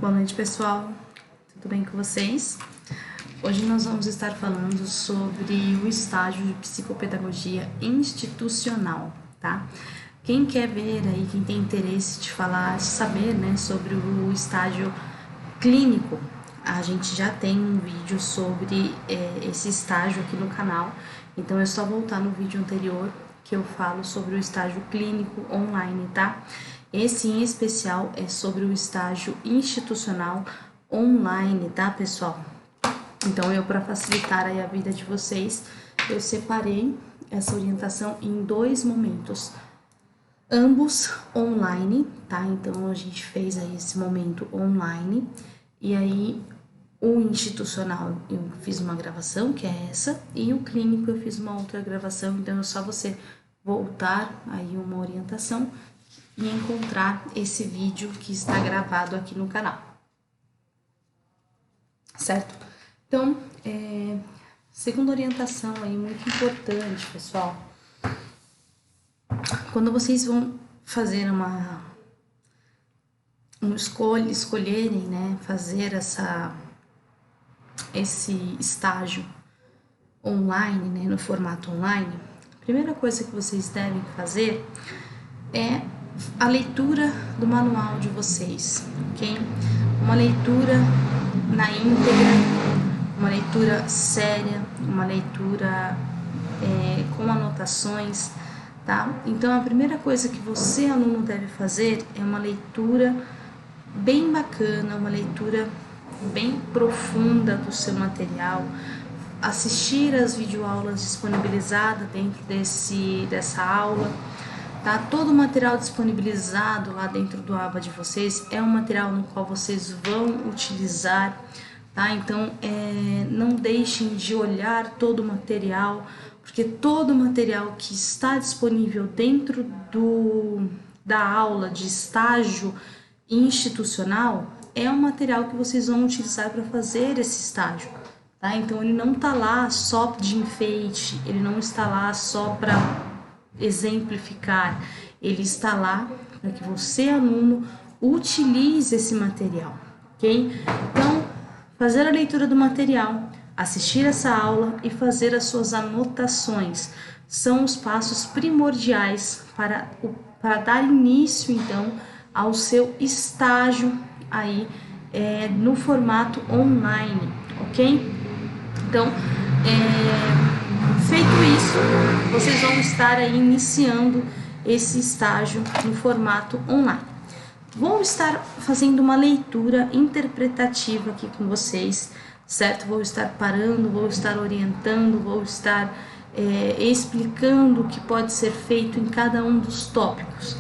Boa noite, pessoal. Tudo bem com vocês? Hoje nós vamos estar falando sobre o estágio de psicopedagogia institucional, tá? Quem quer ver aí, quem tem interesse de falar, de saber, né, sobre o estágio clínico, a gente já tem um vídeo sobre esse estágio aqui no canal, então é só voltar no vídeo anterior que eu falo sobre o estágio clínico online, tá? Esse em especial é sobre o estágio institucional online, tá, pessoal? Então, para facilitar aí a vida de vocês, eu separei essa orientação em dois momentos, ambos online, tá? Então, a gente fez aí esse momento online, e aí o institucional eu fiz uma gravação, que é essa, e o clínico eu fiz uma outra gravação, então é só você voltar aí uma orientação e encontrar esse vídeo que está gravado aqui no canal, certo? Então, segunda orientação aí muito importante, pessoal, quando vocês vão fazer escolherem, né, fazer esse estágio online, né, no formato online, a primeira coisa que vocês devem fazer é a leitura do manual de vocês, ok? Uma leitura na íntegra, uma leitura séria, uma leitura com anotações, tá? Então, a primeira coisa que você, aluno, deve fazer é uma leitura bem bacana, uma leitura bem profunda do seu material, assistir às videoaulas disponibilizadas dentro dessa aula, tá? Todo o material disponibilizado lá dentro do aba de vocês é um material no qual vocês vão utilizar, tá? Então, não deixem de olhar todo o material, porque todo o material que está disponível dentro da aula de estágio institucional é um material que vocês vão utilizar para fazer esse estágio, tá? Então, ele não está lá só de enfeite, ele não está lá só para exemplificar, ele está lá para que você, aluno, utilize esse material, ok? Então, fazer a leitura do material, assistir essa aula e fazer as suas anotações são os passos primordiais para dar início, então, ao seu estágio aí no formato online, ok? Então, feito isso, vocês vão estar aí iniciando esse estágio no formato online. Vou estar fazendo uma leitura interpretativa aqui com vocês, certo? Vou estar parando, vou estar orientando, vou estar explicando o que pode ser feito em cada um dos tópicos.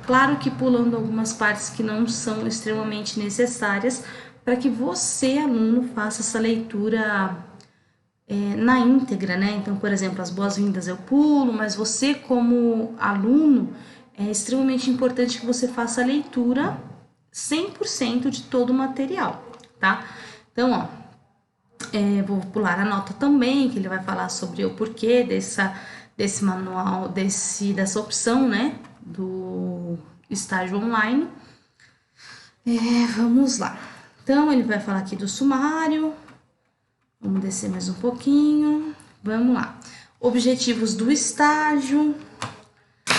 Claro que pulando algumas partes que não são extremamente necessárias para que você, aluno, faça essa leitura na íntegra, né? Então, por exemplo, as boas-vindas eu pulo, mas você, como aluno, é extremamente importante que você faça a leitura 100% de todo o material, tá? Então, ó, vou pular a nota também, que ele vai falar sobre o porquê desse manual, dessa opção, né, do estágio online. Vamos lá. Então, ele vai falar aqui do sumário. Vamos descer mais um pouquinho. Vamos lá. Objetivos do estágio.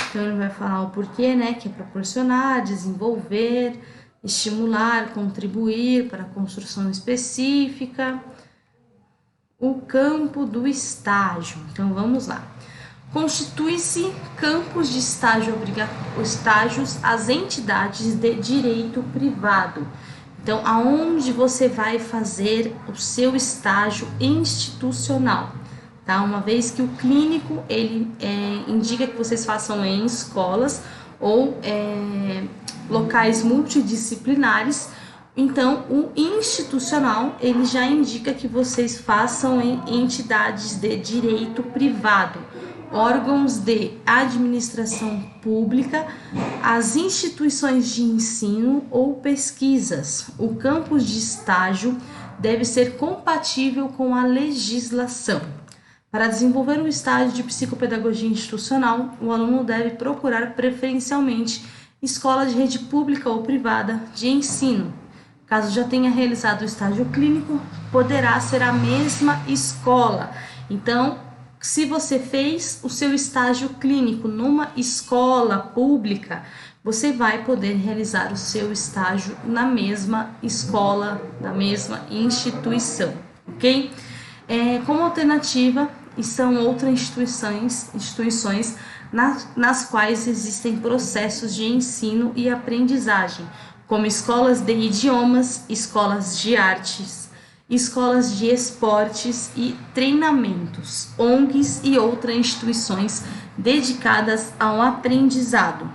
Então, ele vai falar o porquê, né? Que é proporcionar, desenvolver, estimular, contribuir para a construção específica. O campo do estágio. Então, vamos lá. Constitui-se campos de estágios às entidades de direito privado. Então, aonde você vai fazer o seu estágio institucional, tá? Uma vez que o clínico, ele indica que vocês façam em escolas ou locais multidisciplinares, então o institucional, ele já indica que vocês façam em entidades de direito privado, órgãos de administração pública, as instituições de ensino ou pesquisas. O campus de estágio deve ser compatível com a legislação. Para desenvolver um estágio de psicopedagogia institucional, o aluno deve procurar preferencialmente escola de rede pública ou privada de ensino, caso já tenha realizado o estágio clínico, poderá ser a mesma escola. Então, se você fez o seu estágio clínico numa escola pública, você vai poder realizar o seu estágio na mesma escola, na mesma instituição, ok? Como alternativa, são outras instituições nas quais existem processos de ensino e aprendizagem, como escolas de idiomas, escolas de artes, escolas de esportes e treinamentos, ONGs e outras instituições dedicadas ao aprendizado.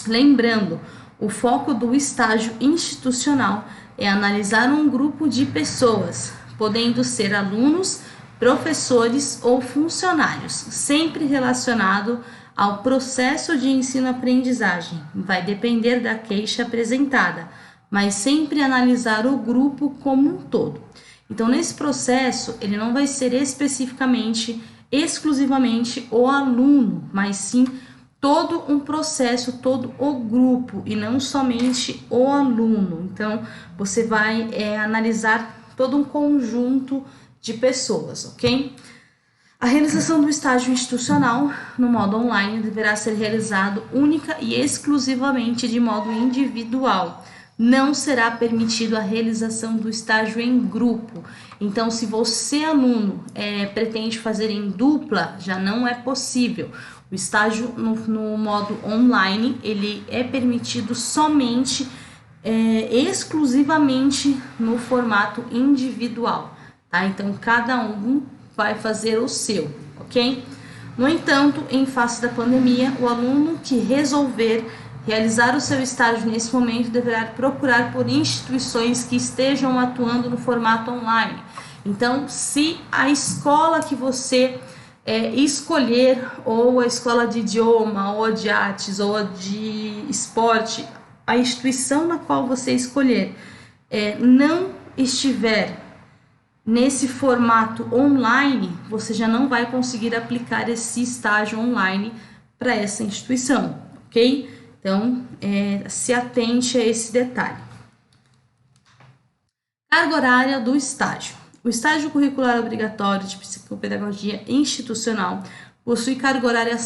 Lembrando, o foco do estágio institucional é analisar um grupo de pessoas, podendo ser alunos, professores ou funcionários, sempre relacionado ao processo de ensino-aprendizagem. Vai depender da queixa apresentada, mas sempre analisar o grupo como um todo. Então, nesse processo, ele não vai ser exclusivamente o aluno, mas sim todo um processo, todo o grupo e não somente o aluno. Então, você vai analisar todo um conjunto de pessoas, ok? A realização do estágio institucional no modo online deverá ser realizado única e exclusivamente de modo individual. Não será permitido a realização do estágio em grupo. Então, se você, aluno, pretende fazer em dupla, já não é possível. O estágio no modo online, ele é permitido somente, exclusivamente no formato individual, tá? Então, cada um vai fazer o seu, ok? No entanto, em face da pandemia, o aluno que resolver realizar o seu estágio nesse momento deverá procurar por instituições que estejam atuando no formato online. Então, se a escola que você escolher, ou a escola de idioma, ou a de artes, ou a de esporte, a instituição na qual você escolher não estiver nesse formato online, você já não vai conseguir aplicar esse estágio online para essa instituição, ok? Então, se atente a esse detalhe. Carga horária do estágio. O estágio curricular obrigatório de psicopedagogia institucional possui carga horária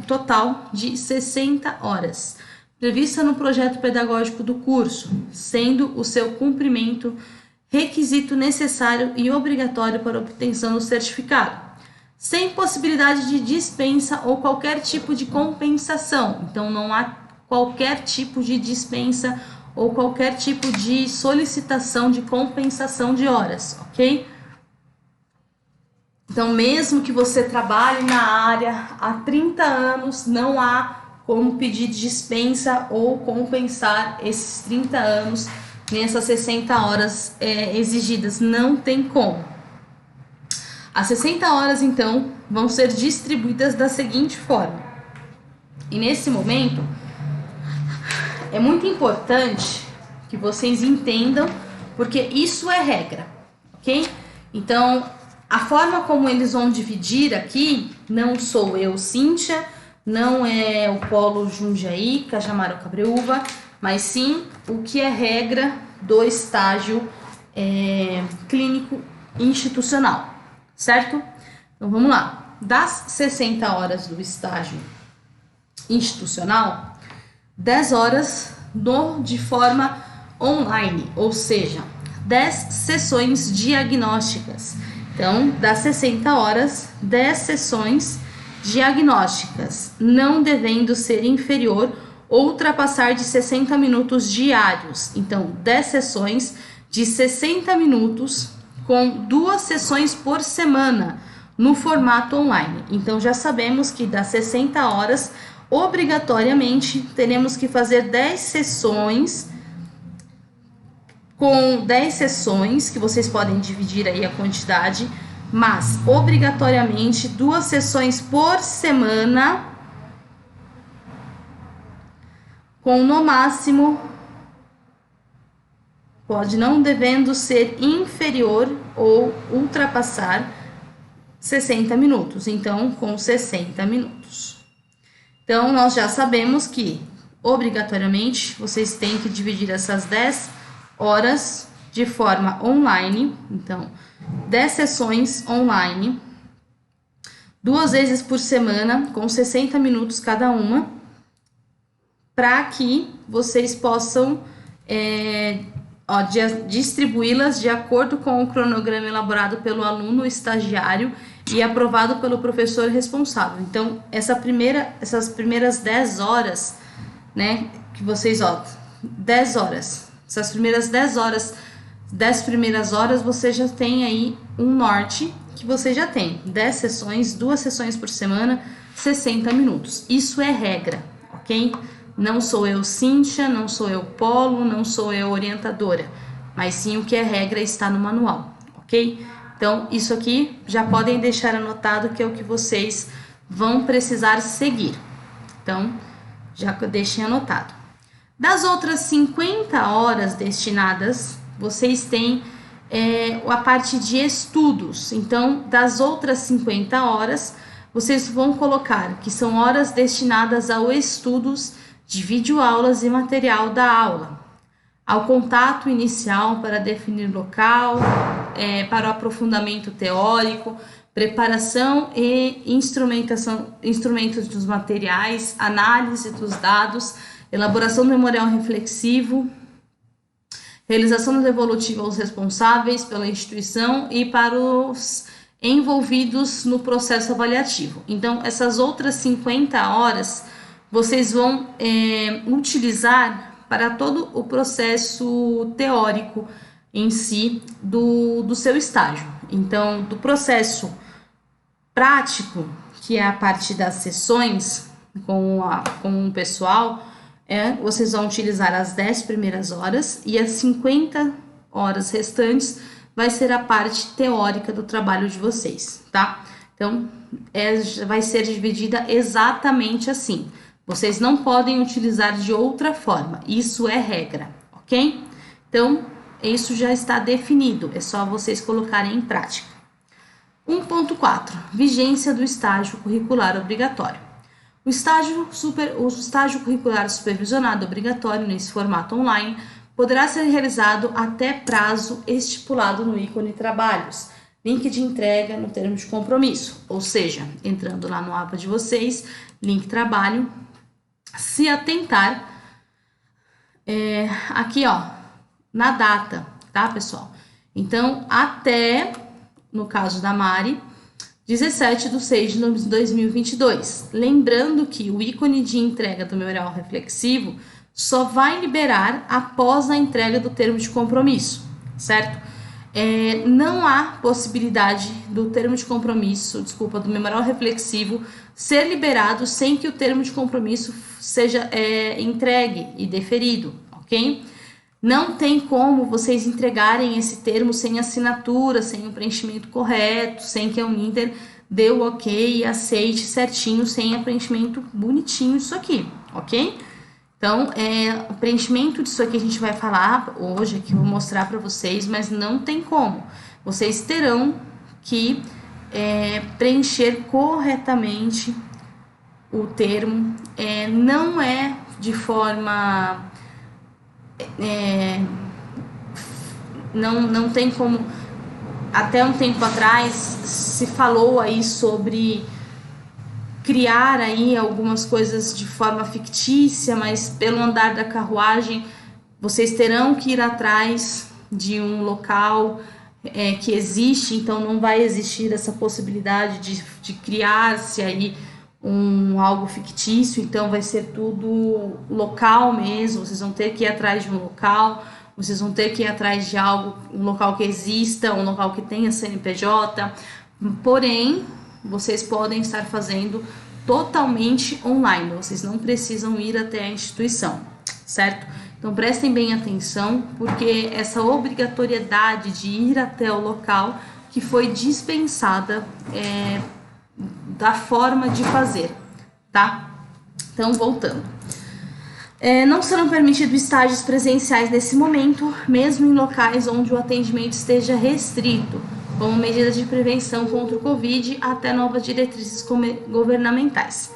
total de 60 horas, prevista no projeto pedagógico do curso, sendo o seu cumprimento requisito necessário e obrigatório para a obtenção do certificado, sem possibilidade de dispensa ou qualquer tipo de compensação. Então, não há qualquer tipo de dispensa ou qualquer tipo de solicitação de compensação de horas, ok? Então, mesmo que você trabalhe na área há 30 anos, não há como pedir dispensa ou compensar esses 30 anos nessas 60 horas exigidas, não tem como. As 60 horas, então, vão ser distribuídas da seguinte forma. E nesse momento, é muito importante que vocês entendam, porque isso é regra, ok? Então, a forma como eles vão dividir aqui, não sou eu, Cíntia, não é o Polo Jundiaí, Cajamar ou Cabreúva, mas sim o que é regra do estágio clínico institucional, certo? Então, vamos lá. Das 60 horas do estágio institucional, 10 horas de forma online, ou seja, 10 sessões diagnósticas. Então, das 60 horas, 10 sessões diagnósticas, não devendo ser inferior ou ultrapassar de 60 minutos diários. Então, 10 sessões de 60 minutos com 2 sessões por semana no formato online. Então, já sabemos que das 60 horas, obrigatoriamente, teremos que fazer 10 sessões, com 10 sessões, que vocês podem dividir aí a quantidade, mas, obrigatoriamente, 2 sessões por semana, com no máximo, pode não devendo ser inferior ou ultrapassar 60 minutos. Então, com 60 minutos. Então, nós já sabemos que, obrigatoriamente, vocês têm que dividir essas 10 horas de forma online, então 10 sessões online, 2 vezes por semana, com 60 minutos cada uma, para que vocês possam distribuí-las de acordo com o cronograma elaborado pelo aluno estagiário e aprovado pelo professor responsável. Então, essas primeiras 10 horas, né, que vocês, 10 horas, essas primeiras 10 horas, 10 primeiras horas, você já tem aí um norte que você já tem 10 sessões, 2 sessões por semana, 60 minutos. Isso é regra, ok? Não sou eu, Cíntia, não sou eu, Polo, não sou eu, orientadora, mas sim o que é regra está no manual, ok? Então, isso aqui já podem deixar anotado que é o que vocês vão precisar seguir. Então, já deixem anotado. Das outras 50 horas destinadas, vocês têm a parte de estudos. Então, das outras 50 horas, vocês vão colocar que são horas destinadas ao estudos de videoaulas e material da aula, ao contato inicial para definir local, para o aprofundamento teórico, preparação e instrumentos dos materiais, análise dos dados, elaboração do memorial reflexivo, realização do devolutivo aos responsáveis pela instituição e para os envolvidos no processo avaliativo. Então, essas outras 50 horas vocês vão utilizar para todo o processo teórico em si do seu estágio. Então, do processo prático, que é a parte das sessões com o pessoal, vocês vão utilizar as 10 primeiras horas e as 50 horas restantes vai ser a parte teórica do trabalho de vocês, tá? Então, vai ser dividida exatamente assim. Vocês não podem utilizar de outra forma, isso é regra, ok? Então, isso já está definido, é só vocês colocarem em prática. 1.4. Vigência do estágio curricular obrigatório. O estágio curricular supervisionado obrigatório nesse formato online poderá ser realizado até prazo estipulado no ícone Trabalhos, link de entrega no termo de compromisso, ou seja, entrando lá no APA de vocês, link trabalho, se atentar aqui, na data, tá, pessoal? Então, até, no caso da Mari, 17/6/2022. Lembrando que o ícone de entrega do memorial reflexivo só vai liberar após a entrega do termo de compromisso, certo? Não há possibilidade do termo de compromisso, do memorial reflexivo ser liberado sem que o termo de compromisso seja entregue e deferido, ok? Não tem como vocês entregarem esse termo sem assinatura, sem o preenchimento correto, sem que a Uninter dê o ok e aceite certinho, sem o preenchimento bonitinho disso aqui, ok? Então, o preenchimento disso aqui a gente vai falar hoje, aqui eu vou mostrar para vocês, mas não tem como. Vocês terão que preencher corretamente o termo, não é de forma... não tem como. Até um tempo atrás se falou aí sobre criar aí algumas coisas de forma fictícia, mas pelo andar da carruagem vocês terão que ir atrás de um local que existe, então não vai existir essa possibilidade de criar-se aí algo fictício, então vai ser tudo local mesmo, vocês vão ter que ir atrás de um local, vocês vão ter que ir atrás de um local que exista, um local que tenha CNPJ, porém, vocês podem estar fazendo totalmente online, vocês não precisam ir até a instituição, certo? Então prestem bem atenção, porque essa obrigatoriedade de ir até o local que foi dispensada da forma de fazer, tá? Então, voltando. Não serão permitidos estágios presenciais nesse momento, mesmo em locais onde o atendimento esteja restrito, como medida de prevenção contra o Covid, até novas diretrizes governamentais.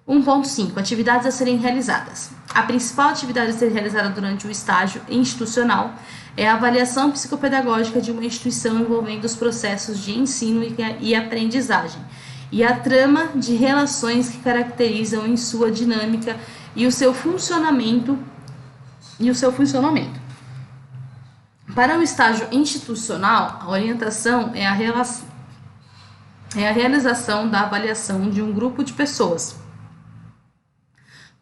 1.5. Atividades a serem realizadas. A principal atividade a ser realizada durante o estágio institucional é a avaliação psicopedagógica de uma instituição envolvendo os processos de ensino e aprendizagem e a trama de relações que caracterizam em sua dinâmica e o seu funcionamento. Para o estágio institucional, a orientação é a realização da avaliação de um grupo de pessoas,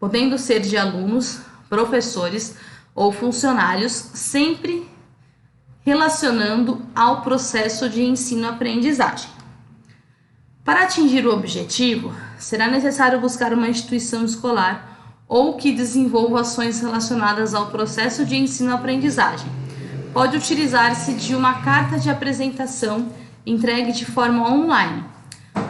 podendo ser de alunos, professores ou funcionários, sempre relacionando ao processo de ensino-aprendizagem. Para atingir o objetivo, será necessário buscar uma instituição escolar ou que desenvolva ações relacionadas ao processo de ensino-aprendizagem. Pode utilizar-se de uma carta de apresentação entregue de forma online.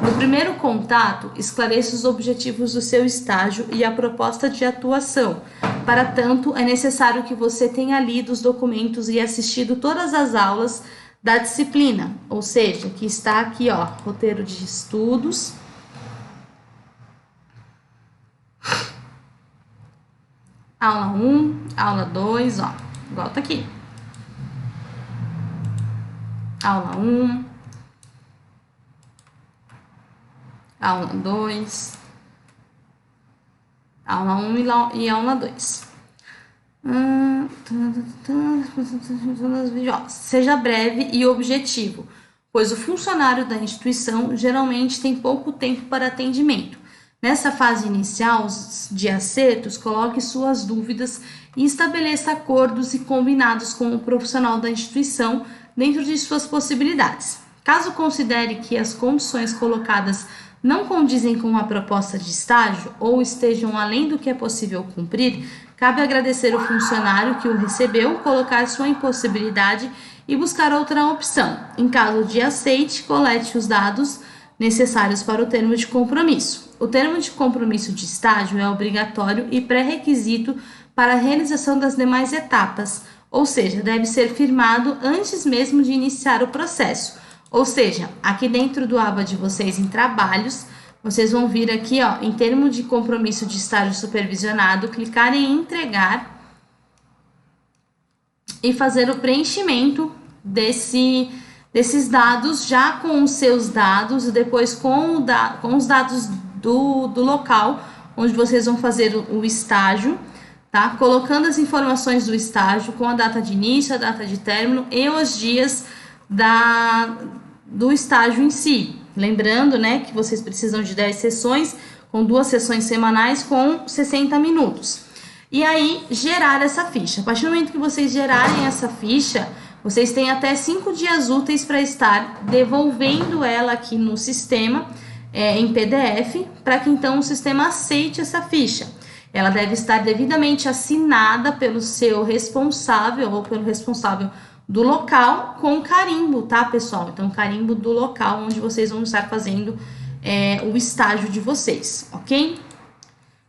No primeiro contato, esclareça os objetivos do seu estágio e a proposta de atuação. Para tanto, é necessário que você tenha lido os documentos e assistido todas as aulas da disciplina, ou seja, que está aqui, ó, roteiro de estudos. Aula 1, aula 2, ó, igual tá aqui. Aula 1, aula 2, aula 1 e aula 2. Seja breve e objetivo, pois o funcionário da instituição geralmente tem pouco tempo para atendimento. Nessa fase inicial de acertos, coloque suas dúvidas e estabeleça acordos e combinados com o profissional da instituição dentro de suas possibilidades. Caso considere que as condições colocadas não condizem com a proposta de estágio ou estejam além do que é possível cumprir, cabe agradecer o funcionário que o recebeu, colocar sua impossibilidade e buscar outra opção. Em caso de aceite, colete os dados necessários para o termo de compromisso. O termo de compromisso de estágio é obrigatório e pré-requisito para a realização das demais etapas, ou seja, deve ser firmado antes mesmo de iniciar o processo. Ou seja, aqui dentro do aba de vocês em trabalhos, vocês vão vir aqui, ó, em termo de compromisso de estágio supervisionado, clicar em entregar e fazer o preenchimento desses dados, já com os seus dados e depois com os dados do local onde vocês vão fazer o estágio, tá? Colocando as informações do estágio com a data de início, a data de término e os dias do estágio em si. Lembrando, né, que vocês precisam de 10 sessões, com 2 sessões semanais com 60 minutos. E aí, gerar essa ficha. A partir do momento que vocês gerarem essa ficha, vocês têm até 5 dias úteis para estar devolvendo ela aqui no sistema, em PDF, para que então o sistema aceite essa ficha. Ela deve estar devidamente assinada pelo seu responsável ou pelo responsável do local com carimbo, tá, pessoal? Então, carimbo do local onde vocês vão estar fazendo o estágio de vocês, ok?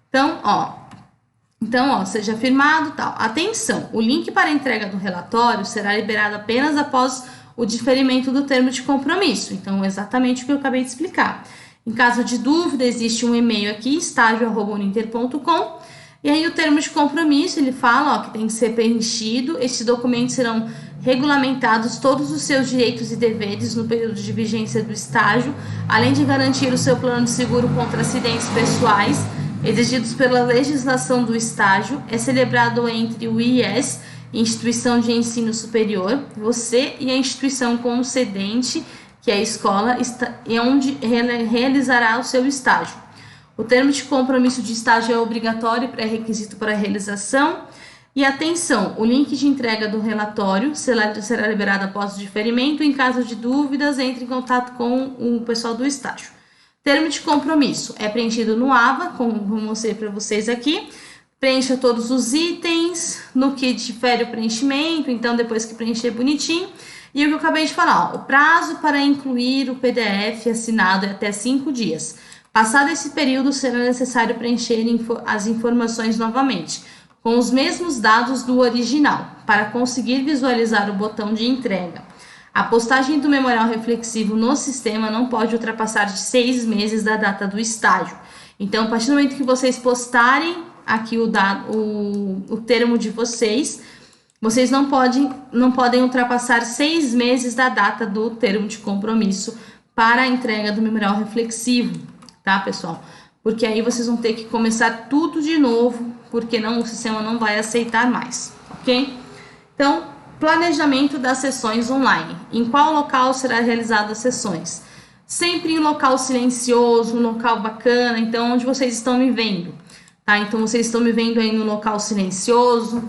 Então, ó, seja firmado, tal. Atenção, o link para a entrega do relatório será liberado apenas após o diferimento do termo de compromisso. Então, exatamente o que eu acabei de explicar. Em caso de dúvida, existe um e-mail aqui, estágio@uninter.com, e aí o termo de compromisso, ele fala, ó, que tem que ser preenchido. Estes documentos serão regulamentados todos os seus direitos e deveres no período de vigência do estágio, além de garantir o seu plano de seguro contra acidentes pessoais exigidos pela legislação do estágio. É celebrado entre o IES, Instituição de Ensino Superior, você e a instituição concedente, que é a escola, e onde realizará o seu estágio. O termo de compromisso de estágio é obrigatório e pré-requisito para a realização. E atenção, o link de entrega do relatório será liberado após o diferimento. Em caso de dúvidas, entre em contato com o pessoal do estágio. Termo de compromisso é preenchido no AVA, como eu mostrei para vocês aqui. Preencha todos os itens, no que difere o preenchimento, então depois que preencher bonitinho. E o que eu acabei de falar, ó, o prazo para incluir o PDF assinado é até 5 dias. Passado esse período, será necessário preencher as informações novamente, com os mesmos dados do original, para conseguir visualizar o botão de entrega. A postagem do memorial reflexivo no sistema não pode ultrapassar de 6 meses da data do estágio. Então, a partir do momento que vocês postarem aqui o termo de vocês. Vocês não podem ultrapassar 6 meses da data do termo de compromisso para a entrega do memorial reflexivo, tá, pessoal? Porque aí vocês vão ter que começar tudo de novo, porque o sistema não vai aceitar mais, ok? Então, planejamento das sessões online. Em qual local será realizada as sessões? Sempre em local silencioso, um local bacana. Então, onde vocês estão me vendo? Tá? Então, vocês estão me vendo aí no local silencioso,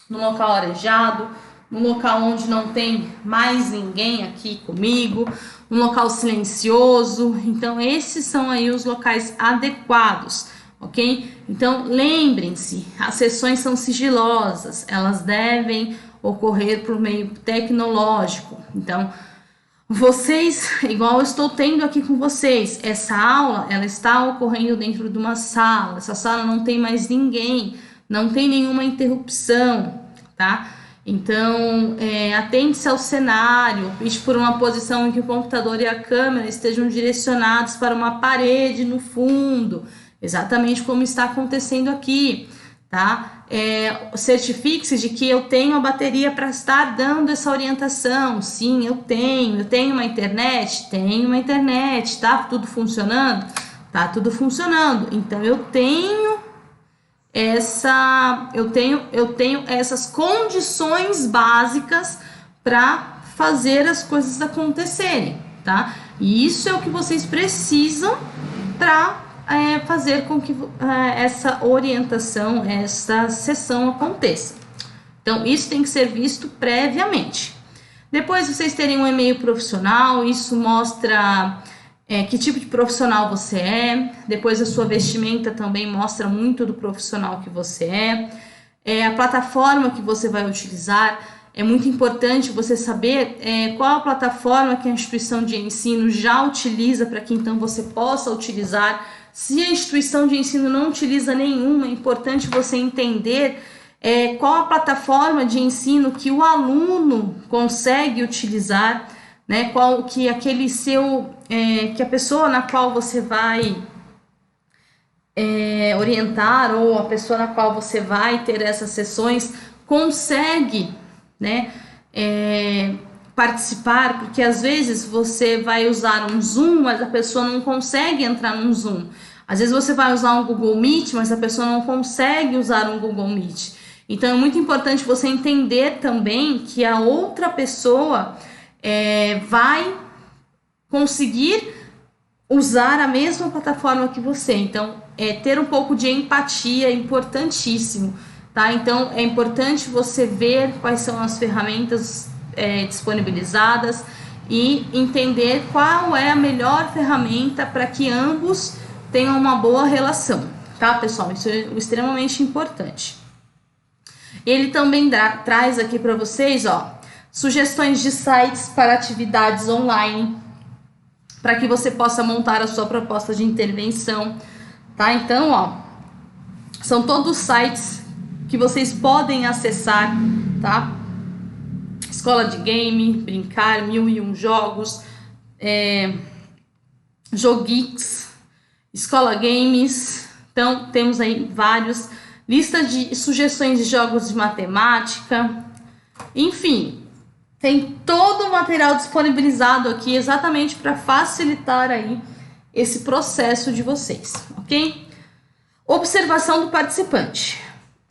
no local arejado, no local onde não tem mais ninguém aqui comigo, um local silencioso. Então, esses são aí os locais adequados, ok? Então, lembrem-se, as sessões são sigilosas, elas devem ocorrer por meio tecnológico. Então, vocês, igual eu estou tendo aqui com vocês, essa aula, ela está ocorrendo dentro de uma sala, essa sala não tem mais ninguém, não tem nenhuma interrupção, tá? Então, atente-se ao cenário, opte por uma posição em que o computador e a câmera estejam direcionados para uma parede no fundo, exatamente como está acontecendo aqui, tá? Certifique-se de que eu tenho a bateria para estar dando essa orientação. Sim, eu tenho uma internet? Tenho uma internet, tá tudo funcionando? Tá tudo funcionando, então eu tenho essas condições básicas para fazer as coisas acontecerem, tá? E isso é o que vocês precisam para fazer com que essa orientação, essa sessão aconteça. Então, isso tem que ser visto previamente. Depois, vocês terem um e-mail profissional, isso mostra que tipo de profissional você é. Depois, a sua vestimenta também mostra muito do profissional que você é. A plataforma que você vai utilizar. É muito importante você saber qual a plataforma que a instituição de ensino já utiliza para que então você possa utilizar. Se a instituição de ensino não utiliza nenhuma, é importante você entender qual a plataforma de ensino que o aluno consegue utilizar, né? Qual que aquele que a pessoa na qual você vai orientar ou a pessoa na qual você vai ter essas sessões consegue, né, participar, porque às vezes você vai usar um Zoom, mas a pessoa não consegue entrar num Zoom. Às vezes você vai usar um Google Meet, mas a pessoa não consegue usar um Google Meet. Então é muito importante você entender também que a outra pessoa vai conseguir usar a mesma plataforma que você. Então, ter um pouco de empatia é importantíssimo, tá? Então, é importante você ver quais são as ferramentas disponibilizadas e entender qual é a melhor ferramenta para que ambos tenham uma boa relação, tá, pessoal? Isso é extremamente importante. Ele também traz aqui para vocês, sugestões de sites para atividades online, para que você possa montar a sua proposta de intervenção, tá? Então, são todos sites que vocês podem acessar, tá? Escola de Game, Brincar, 1001 Jogos, Joguix, Escola Games. Então, temos aí vários, lista de sugestões de jogos de matemática, enfim, tem todo o material disponibilizado aqui exatamente para facilitar aí esse processo de vocês, ok? Observação do participante.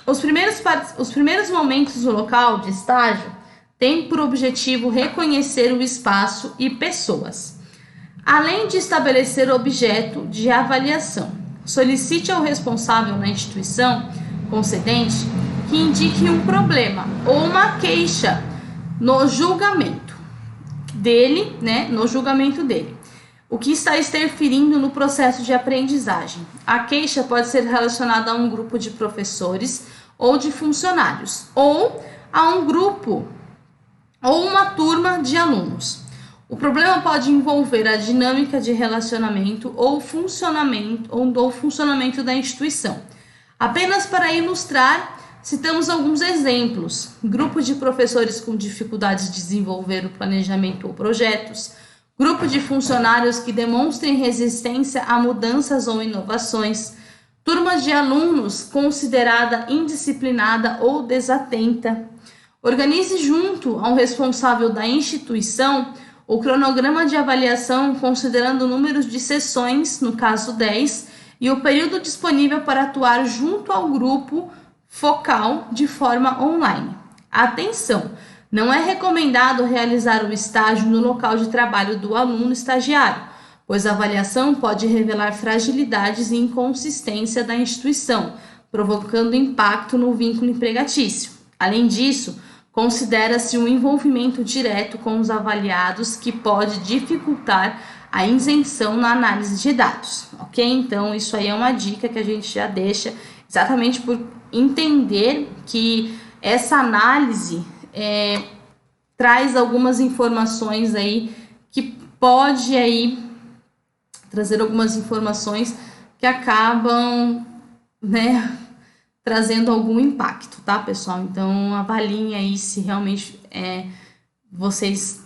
Os primeiros momentos do local de estágio têm por objetivo reconhecer o espaço e pessoas, além de estabelecer objeto de avaliação. Solicite ao responsável na instituição concedente que indique um problema ou uma queixa no julgamento dele, né? No julgamento dele. O que está interferindo no processo de aprendizagem. A queixa pode ser relacionada a um grupo de professores ou de funcionários, ou a um grupo ou uma turma de alunos. O problema pode envolver a dinâmica de relacionamento ou funcionamento da instituição. Apenas para ilustrar, citamos alguns exemplos: grupo de professores com dificuldades de desenvolver o planejamento ou projetos, grupo de funcionários que demonstrem resistência a mudanças ou inovações, Turma de alunos considerada indisciplinada ou desatenta. Organize junto ao responsável da instituição o cronograma de avaliação considerando o número de sessões, no caso 10, e o período disponível para atuar junto ao grupo focal de forma online. Atenção! Não é recomendado realizar o estágio no local de trabalho do aluno estagiário, pois a avaliação pode revelar fragilidades e inconsistência da instituição, provocando impacto no vínculo empregatício. Além disso, considera-se um envolvimento direto com os avaliados que pode dificultar a isenção na análise de dados, ok? Então, isso aí é uma dica que a gente já deixa exatamente por entender que essa análise traz algumas informações aí que pode aí trazer algumas informações que acabam, trazendo algum impacto, tá, pessoal? Então, avaliem aí se realmente vocês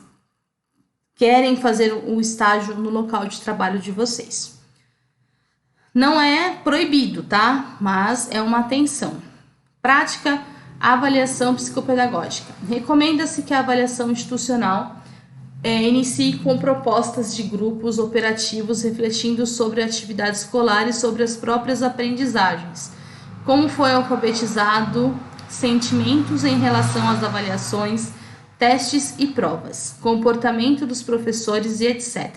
querem fazer o estágio no local de trabalho de vocês. Não é proibido, tá? Mas é uma atenção. Prática, avaliação psicopedagógica. Recomenda-se que a avaliação institucional inicie com propostas de grupos operativos refletindo sobre a atividade escolar e sobre as próprias aprendizagens. Como foi alfabetizado, sentimentos em relação às avaliações, testes e provas, comportamento dos professores e etc.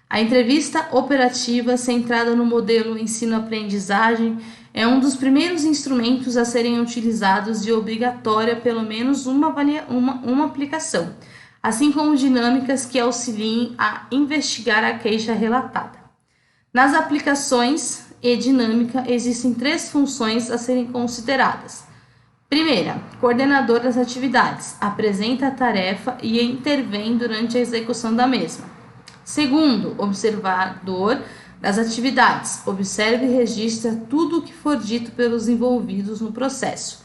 A entrevista operativa centrada no modelo ensino-aprendizagem é um dos primeiros instrumentos a serem utilizados e obrigatória pelo menos uma aplicação, assim como dinâmicas que auxiliem a investigar a queixa relatada. Nas aplicações e dinâmica, existem 3 funções a serem consideradas. Primeira, coordenador das atividades, apresenta a tarefa e intervém durante a execução da mesma. Segundo, observador das atividades, observa e registra tudo o que for dito pelos envolvidos no processo.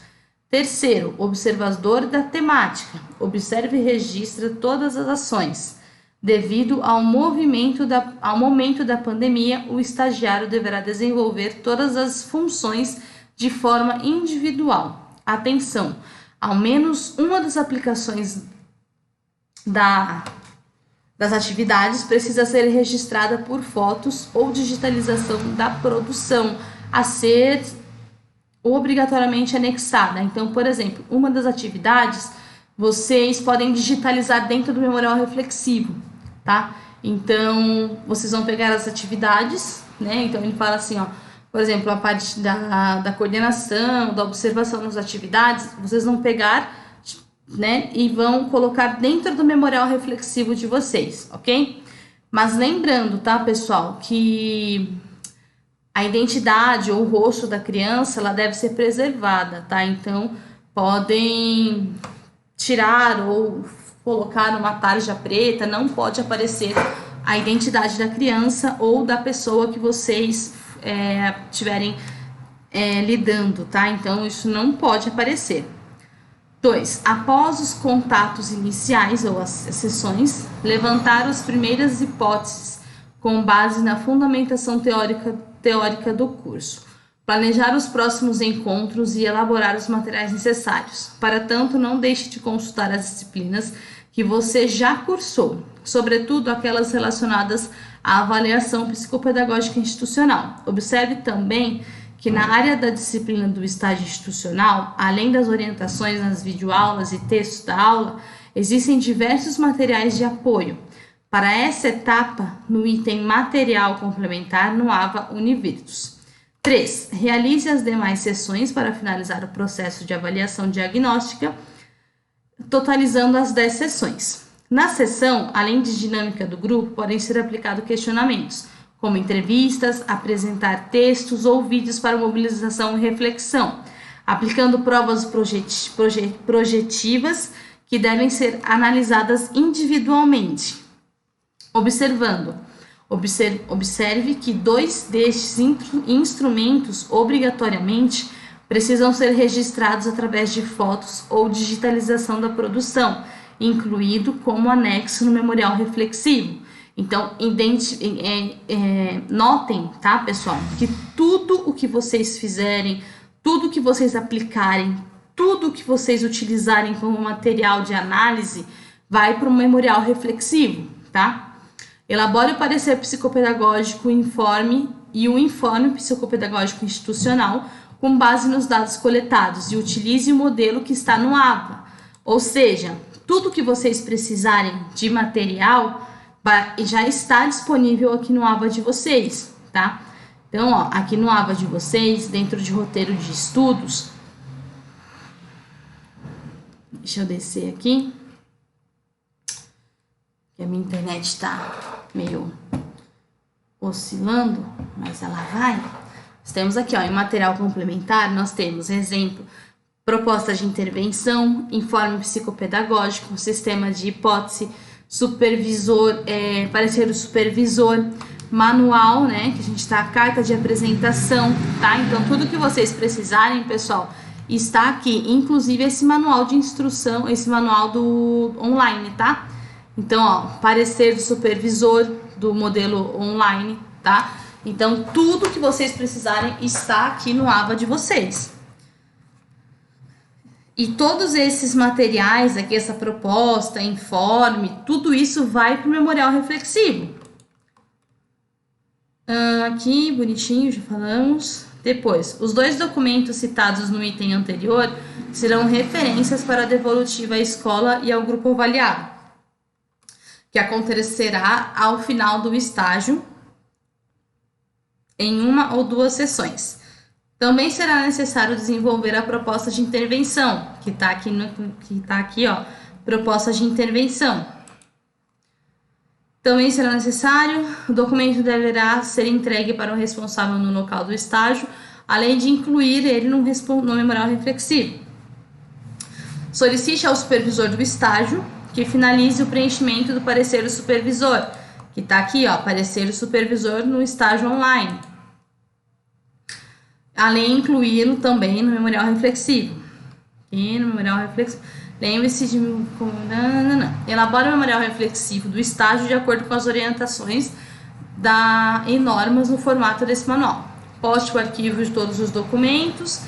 Terceiro, observador da temática, observa e registra todas as ações. Devido ao momento da pandemia, o estagiário deverá desenvolver todas as funções de forma individual. Atenção, ao menos uma das aplicações das atividades precisa ser registrada por fotos ou digitalização da produção a ser obrigatoriamente anexada. Então, por exemplo, uma das atividades vocês podem digitalizar dentro do memorial reflexivo, tá? Então, vocês vão pegar as atividades, Então, ele fala assim, por exemplo, a parte da coordenação, da observação nas atividades, vocês vão pegar, e vão colocar dentro do memorial reflexivo de vocês, ok? Mas lembrando, tá, pessoal, que a identidade ou o rosto da criança, ela deve ser preservada, tá? Então, podem tirar ou colocar uma tarja preta, não pode aparecer a identidade da criança ou da pessoa que vocês estiverem lidando, tá? Então, isso não pode aparecer. 2. Após os contatos iniciais ou as sessões, levantar as primeiras hipóteses com base na fundamentação teórica do curso. Planejar os próximos encontros e elaborar os materiais necessários. Para tanto, não deixe de consultar as disciplinas que você já cursou, sobretudo aquelas relacionadas à avaliação psicopedagógica institucional. Observe também que na área da disciplina do estágio institucional, além das orientações nas videoaulas e textos da aula, existem diversos materiais de apoio. Para essa etapa, no item material complementar no AVA Univirtus. 3. Realize as demais sessões para finalizar o processo de avaliação diagnóstica, totalizando as 10 sessões. Na sessão, além de dinâmica do grupo, podem ser aplicados questionamentos, como entrevistas, apresentar textos ou vídeos para mobilização e reflexão, aplicando provas projetivas que devem ser analisadas individualmente. Observe que 2 destes instrumentos obrigatoriamente precisam ser registrados através de fotos ou digitalização da produção, incluído como anexo no memorial reflexivo. Então, notem, tá, pessoal, que tudo o que vocês fizerem, tudo que vocês aplicarem, tudo que vocês utilizarem como material de análise vai para o memorial reflexivo, tá? Elabore o parecer psicopedagógico e o informe psicopedagógico institucional com base nos dados coletados e utilize o modelo que está no AVA. Ou seja, tudo que vocês precisarem de material já está disponível aqui no AVA de vocês, tá? Então, ó, aqui no AVA de vocês, dentro de roteiro de estudos, deixa eu descer aqui, que a minha internet está meio oscilando, mas ela vai. Nós temos aqui, ó, em material complementar, nós temos exemplo, proposta de intervenção, informe psicopedagógico, sistema de hipótese, supervisor, parecer do supervisor, manual, né, que a gente tá, carta de apresentação, tá? Então, tudo que vocês precisarem, pessoal, está aqui, inclusive esse manual de instrução, esse manual do online, tá? Então, ó, parecer do supervisor do modelo online, tá? Então, tudo que vocês precisarem está aqui no AVA de vocês. E todos esses materiais aqui, essa proposta, informe, tudo isso vai para o memorial reflexivo. Aqui, bonitinho, já falamos. Depois, os 2 documentos citados no item anterior serão referências para a devolutiva à escola e ao grupo avaliado, que acontecerá ao final do estágio, em 1 ou 2 sessões. Também será necessário desenvolver a proposta de intervenção, que está aqui, ó, proposta de intervenção. Também será necessário, o documento deverá ser entregue para o responsável no local do estágio, além de incluir ele no memorial reflexivo. Solicite ao supervisor do estágio que finalize o preenchimento do parecer do supervisor, que está aqui, ó, parecer do supervisor no estágio online. Além de incluí-lo também no memorial reflexivo. E no memorial reflexivo, lembre-se de elabora o memorial reflexivo do estágio de acordo com as orientações e normas no formato desse manual. Poste o arquivo de todos os documentos,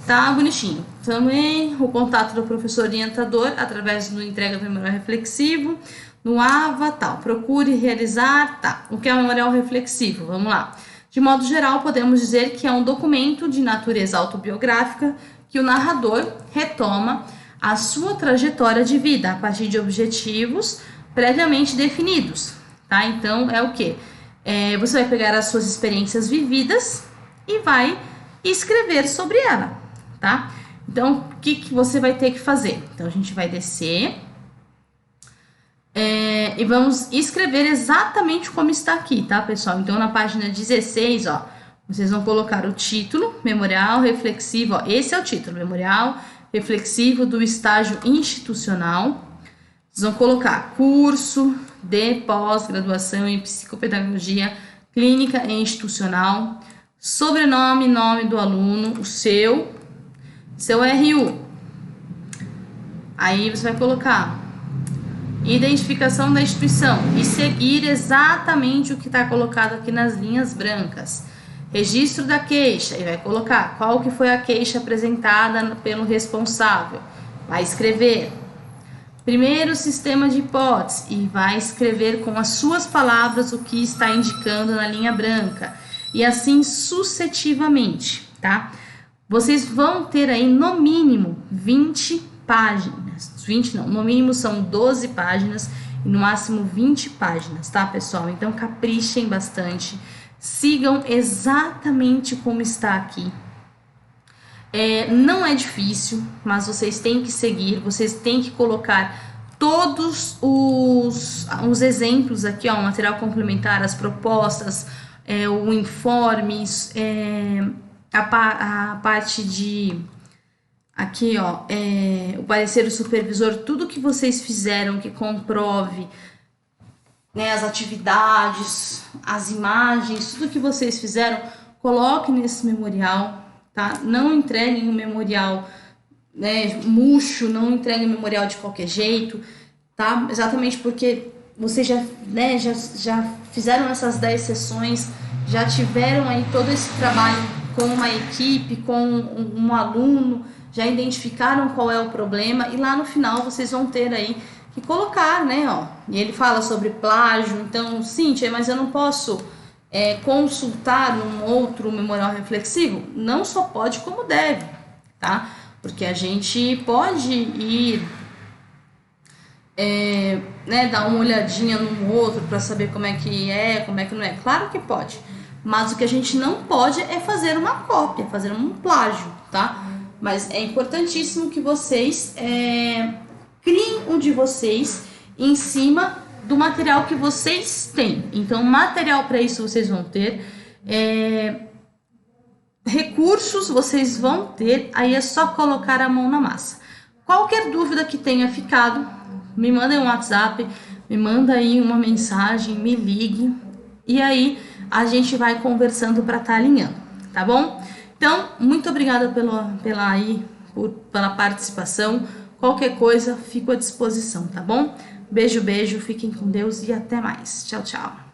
tá bonitinho. Também o contato do professor orientador através da entrega do memorial reflexivo no AVA, tal. Procure realizar, tá. O que é o memorial reflexivo? Vamos lá. De modo geral, podemos dizer que é um documento de natureza autobiográfica que o narrador retoma a sua trajetória de vida a partir de objetivos previamente definidos, tá? Então, é o quê? Você vai pegar as suas experiências vividas e vai escrever sobre ela, tá? Então, o que você vai ter que fazer? Então, a gente vai descer e vamos escrever exatamente como está aqui, tá, pessoal? Então, na página 16, ó, vocês vão colocar o título, Memorial Reflexivo, ó, esse é o título, Memorial Reflexivo do Estágio Institucional. Vocês vão colocar curso de pós-graduação em Psicopedagogia Clínica e Institucional, sobrenome, nome do aluno, o seu RU. Aí você vai colocar identificação da instituição e seguir exatamente o que está colocado aqui nas linhas brancas. Registro da queixa, e vai colocar qual que foi a queixa apresentada pelo responsável. Vai escrever. Primeiro, sistema de hipótese, e vai escrever com as suas palavras o que está indicando na linha branca. E assim sucessivamente, tá? Vocês vão ter aí no mínimo 20 páginas. 20 não, no mínimo são 12 páginas e no máximo 20 páginas, tá, pessoal? Então caprichem bastante. Sigam exatamente como está aqui. Não é difícil, mas vocês têm que seguir, vocês têm que colocar todos os exemplos aqui, ó, o material complementar, as propostas, o informe, a parte de aqui, ó, o parecer do supervisor, tudo que vocês fizeram que comprove, né, as atividades, as imagens, tudo que vocês fizeram, coloque nesse memorial, tá? Não entreguem o memorial, né, murcho, não entreguem o memorial de qualquer jeito, tá? Exatamente porque vocês já, né, já fizeram essas 10 sessões, já tiveram aí todo esse trabalho com uma equipe, com um aluno, já identificaram qual é o problema e lá no final vocês vão ter aí que colocar, né, ó. E ele fala sobre plágio, então, Cíntia, mas eu não posso consultar um outro memorial reflexivo? Não só pode, como deve, tá? Porque a gente pode ir né, dar uma olhadinha no outro para saber como é que não é. Claro que pode, mas o que a gente não pode é fazer uma cópia, fazer um plágio, tá? Mas é importantíssimo que vocês criem um de vocês em cima do material que vocês têm. Então, material para isso vocês vão ter, recursos vocês vão ter, aí é só colocar a mão na massa. Qualquer dúvida que tenha ficado, me mandem um WhatsApp, me manda aí uma mensagem, me ligue, e aí a gente vai conversando para estar alinhando, tá bom? Então, muito obrigada pela participação. Qualquer coisa, fico à disposição, tá bom? Beijo, beijo, fiquem com Deus e até mais. Tchau, tchau.